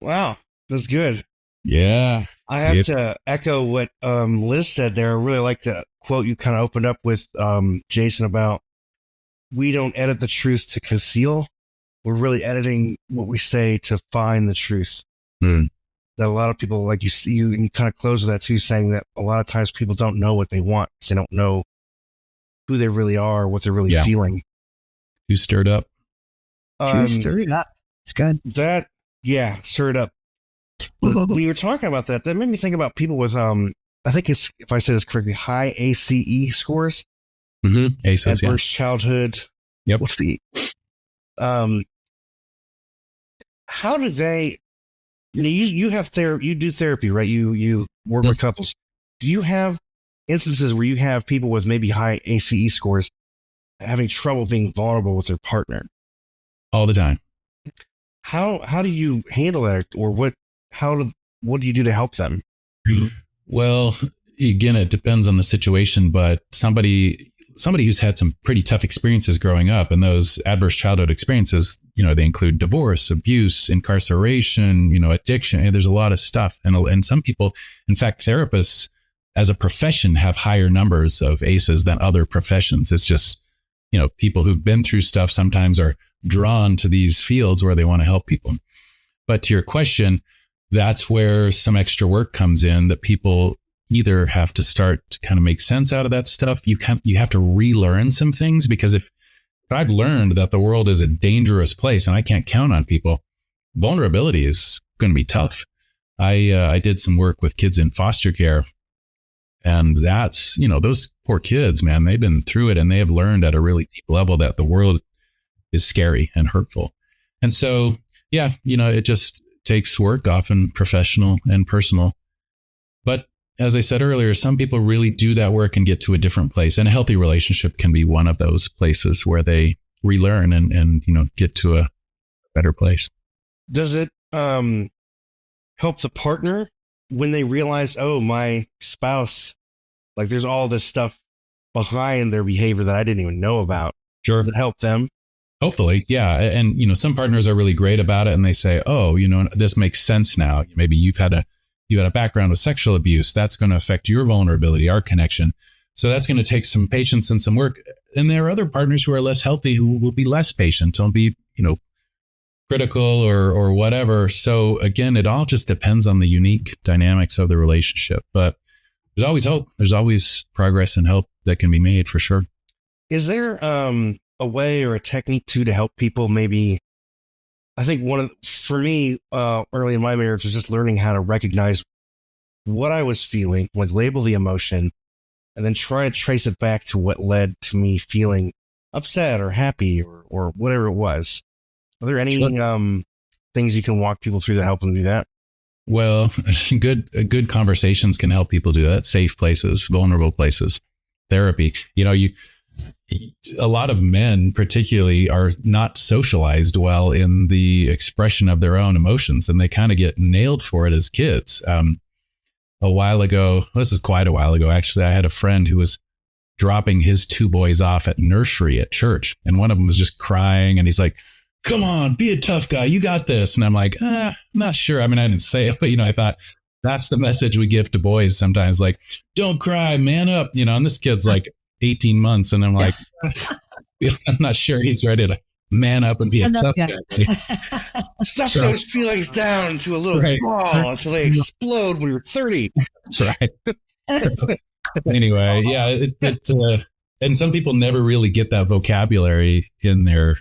Wow, that's good. Yeah. I have to echo what Liz said there. I really like the quote you kind of opened up with, Jason, about we don't edit the truth to conceal. We're really editing what we say to find the truth. Mm. That a lot of people, like you kind of close with that too, saying that a lot of times people don't know what they want because they don't know who they really are, what they're really feeling. Too stirred up. Too stirred up. It's good. Stirred up. When you were talking about that, that made me think about people with, I think it's, if I say this correctly, high ACE scores. Mm-hmm. ACEs, Adverse childhood. Yep. What's the, how do they, you have you do therapy, right? You work with couples. Do you have instances where you have people with maybe high ACE scores having trouble being vulnerable with their partner? All the time. How do you handle that, or what do you do to help them? Well, again, it depends on the situation, but somebody who's had some pretty tough experiences growing up, and those adverse childhood experiences, they include divorce, abuse, incarceration, addiction. And there's a lot of stuff. And some people, in fact, therapists as a profession have higher numbers of ACEs than other professions. It's just, people who've been through stuff sometimes are drawn to these fields where they want to help people. But to your question, that's where some extra work comes in, that people either have to start to kind of make sense out of that stuff. You have to relearn some things, because if I've learned that the world is a dangerous place and I can't count on people, vulnerability is going to be tough. I did some work with kids in foster care, and that's, those poor kids, man, they've been through it and they have learned at a really deep level that the world is scary and hurtful. And so, it just takes work, often professional and personal. But as I said earlier, some people really do that work and get to a different place. And a healthy relationship can be one of those places where they relearn and get to a better place. Does it help the partner when they realize, oh, my spouse, like there's all this stuff behind their behavior that I didn't even know about? Sure. Does it help them? Hopefully. Yeah. And, some partners are really great about it, and they say, oh, this makes sense now. Maybe you had a background with sexual abuse. That's going to affect your vulnerability, our connection. So that's going to take some patience and some work. And there are other partners who are less healthy who will be less patient, will be, critical or whatever. So again, it all just depends on the unique dynamics of the relationship. But there's always hope. There's always progress and help that can be made, for sure. Is there a way or a technique to help people? Maybe, I think for me, early in my marriage was just learning how to recognize what I was feeling, like label the emotion, and then try to trace it back to what led to me feeling upset or happy or whatever it was. Are there any things you can walk people through that help them do that? Well, good conversations can help people do that. Safe places, vulnerable places, therapy. A lot of men particularly are not socialized well in the expression of their own emotions, and they kind of get nailed for it as kids. A while ago, this is quite a while ago, actually, I had a friend who was dropping his two boys off at nursery at church, and one of them was just crying, and he's like, come on, be a tough guy. You got this. And I'm like, I'm not sure. I mean, I didn't say it, but, I thought that's the message we give to boys sometimes, like, don't cry, man up, and this kid's like 18 months. And I'm like, I'm not sure he's ready to man up and be a tough guy. Stuff those feelings down into a little ball until they explode when you're 30. That's right. Anyway, yeah, and some people never really get that vocabulary in their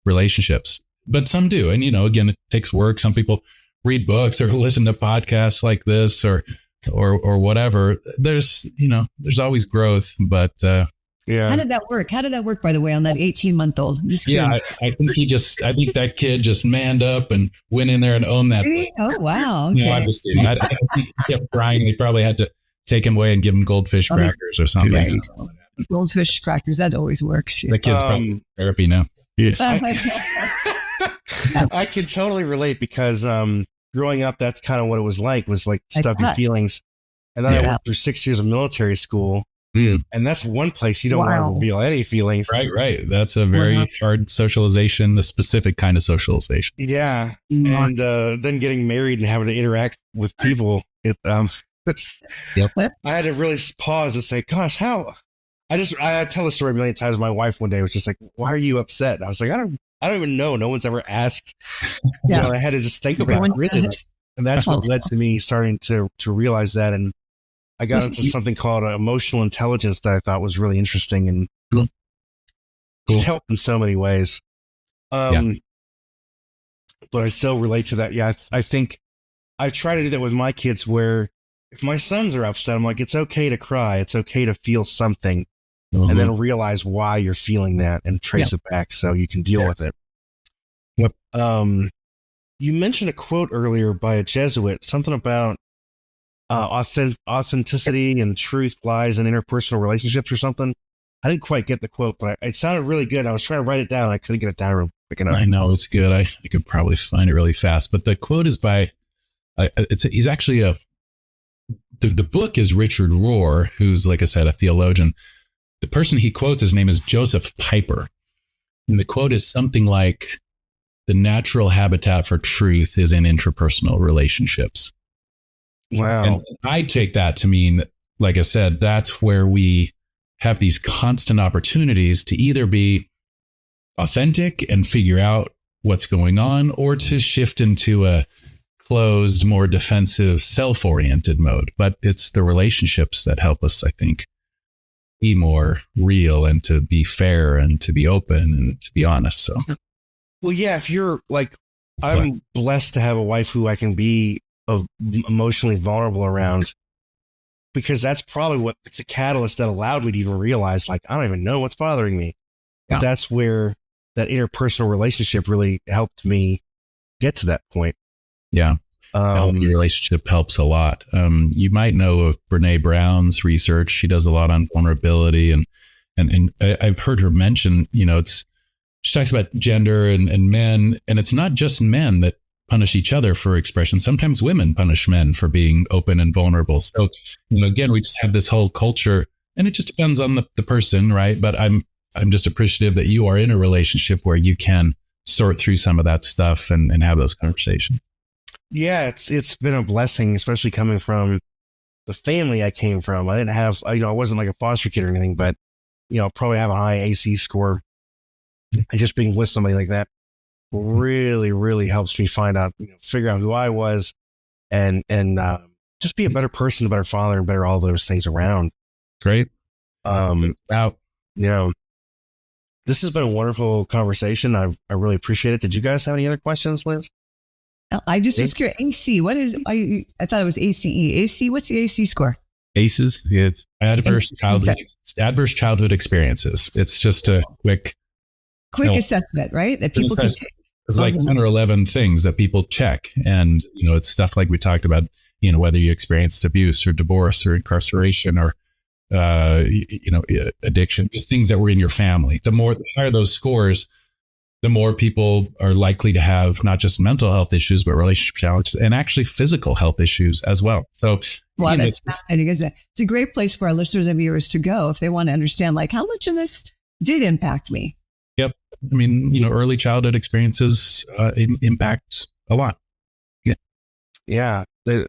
relationships, but some do. And, again, it takes work. Some people read books or listen to podcasts like this or whatever. There's always growth, but, How did that work? How did that work, by the way, on that 18-month-old? I'm just curious. Yeah, I think that kid just manned up and went in there and owned that. Really? Oh, wow. Okay. No, I'm just kidding. I think he kept crying. They probably had to take him away and give him goldfish crackers or something. There you go. Goldfish crackers, that always works. The kid's probably in therapy now. Yes. I can totally relate because growing up, that's kind of what it was like stuff your feelings. And then I went through 6 years of military school. And that's one place you don't want to reveal any feelings. Right. That's a very hard socialization, a specific kind of socialization. Yeah. And then getting married and having to interact with people. I had to really pause and say, gosh, how? I tell the story a million times. My wife one day was just like, why are you upset? And I was like, I don't even know. No one's ever asked. I had to just think about it, really. And that's what led to me starting to realize that. And I got into something called emotional intelligence that I thought was really interesting and just helped in so many ways. But I still relate to that. Yeah, I think I try to do that with my kids where if my sons are upset, I'm like, it's okay to cry. It's okay to feel something and then realize why you're feeling that and trace it back so you can deal with it. Yep. You mentioned a quote earlier by a Jesuit, something about authenticity and truth lies in interpersonal relationships or something. I didn't quite get the quote, but it sounded really good. I was trying to write it down. And I couldn't get it down real quick enough. I know it's good. I could probably find it really fast, but the quote is by, he's actually the book is Richard Rohr, who's, like I said, a theologian. The person he quotes, his name is Joseph Piper. And the quote is something like, the natural habitat for truth is in interpersonal relationships. Wow. And I take that to mean, like I said, that's where we have these constant opportunities to either be authentic and figure out what's going on, or to shift into a closed, more defensive, self-oriented mode. But it's the relationships that help us, I think, be more real and to be fair and to be open and to be honest. So, well, yeah, if you're like, I'm blessed to have a wife who I can be emotionally vulnerable around, because that's probably it's a catalyst that allowed me to even realize, like, I don't even know what's bothering me. But that's where that interpersonal relationship really helped me get to that point. Yeah. Healthy relationship helps a lot. You might know of Brene Brown's research. She does a lot on vulnerability, and I've heard her mention, she talks about gender and men, and it's not just men that punish each other for expression. Sometimes women punish men for being open and vulnerable. So, again, we just have this whole culture, and it just depends on the person, right? But I'm just appreciative that you are in a relationship where you can sort through some of that stuff and have those conversations. Yeah, it's been a blessing, especially coming from the family I came from. I didn't have, I wasn't like a foster kid or anything, but, probably have a high AC score. And just being with somebody like that really, really helps me figure out who I was and just be a better person, a better father, and better all those things around. Great. This has been a wonderful conversation. I really appreciate it. Did you guys have any other questions, Liz? I just was curious. AC, what is, I thought it was ACE. AC, what's the AC score? ACEs, adverse childhood experiences. It's just a quick assessment, right? That people can take. It's like 10 or 11 things that people check. And, it's stuff like we talked about, whether you experienced abuse or divorce or incarceration or, addiction, just things that were in your family. The higher those scores, the more people are likely to have not just mental health issues, but relationship challenges and actually physical health issues as well. So, that's fascinating, isn't it? It's a great place for our listeners and viewers to go if they want to understand, like, how much of this did impact me. Yep. I mean, early childhood experiences impact a lot. Yeah. Yeah. The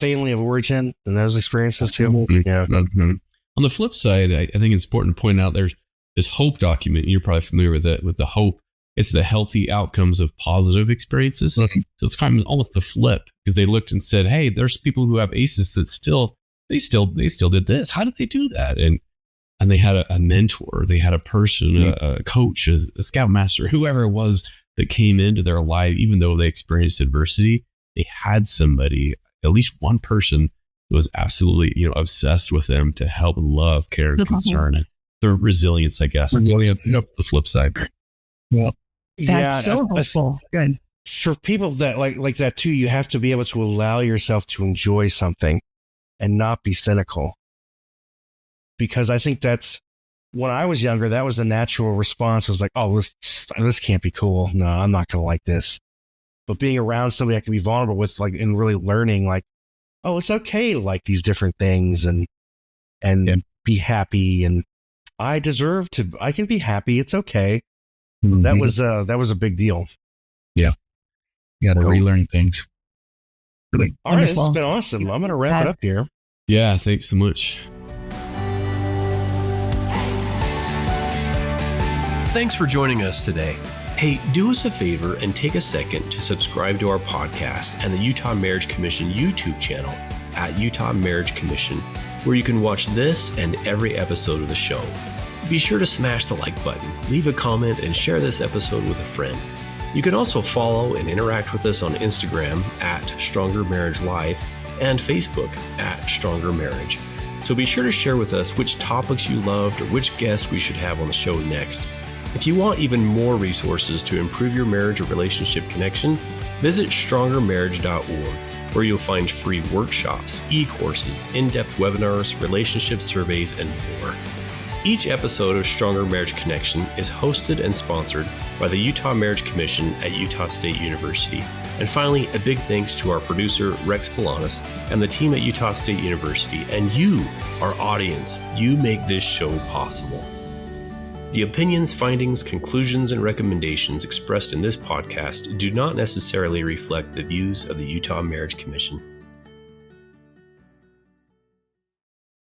family of origin and those experiences too. Yeah. On the flip side, I think it's important to point out there's this HOPE document. You're probably familiar with it, with the HOPE. It's the healthy outcomes of positive experiences. So it's kind of almost the flip, because they looked and said, hey, there's people who have ACEs that still did this. How did they do that? And they had a mentor, they had a person, a coach, a scoutmaster, whoever it was that came into their life, even though they experienced adversity, they had somebody, at least one person who was absolutely, obsessed with them to help, love, care, and concern, and their resilience, I guess. The flip side. Well, that's so helpful. Good. For people that like that too, you have to be able to allow yourself to enjoy something and not be cynical. Because I think that's, when I was younger, that was a natural response. I was like, oh, this can't be cool. No, I'm not going to like this. But being around somebody I can be vulnerable with, like, and really learning, like, oh, it's okay to like these different things and be happy, and I can be happy. It's okay. That was a big deal. You got to relearn things. All right, this Wonderful. has been awesome. I'm going to wrap it up here. Yeah, thanks so much. Thanks for joining us today. Hey, do us a favor and take a second to subscribe to our podcast and the Utah Marriage Commission YouTube channel at Utah Marriage Commission, where you can watch this and every episode of the show. Be sure to smash the like button, leave a comment, and share this episode with a friend. You can also follow and interact with us on Instagram at Stronger Marriage Life and Facebook at Stronger Marriage. So be sure to share with us which topics you loved or which guests we should have on the show next. If you want even more resources to improve your marriage or relationship connection, visit strongermarriage.org, where you'll find free workshops, e-courses, in-depth webinars, relationship surveys, and more. Each episode of Stronger Marriage Connection is hosted and sponsored by the Utah Marriage Commission at Utah State University. And finally, a big thanks to our producer, Rex Polanis, and the team at Utah State University, and you, our audience. You make this show possible. The opinions, findings, conclusions, and recommendations expressed in this podcast do not necessarily reflect the views of the Utah Marriage Commission.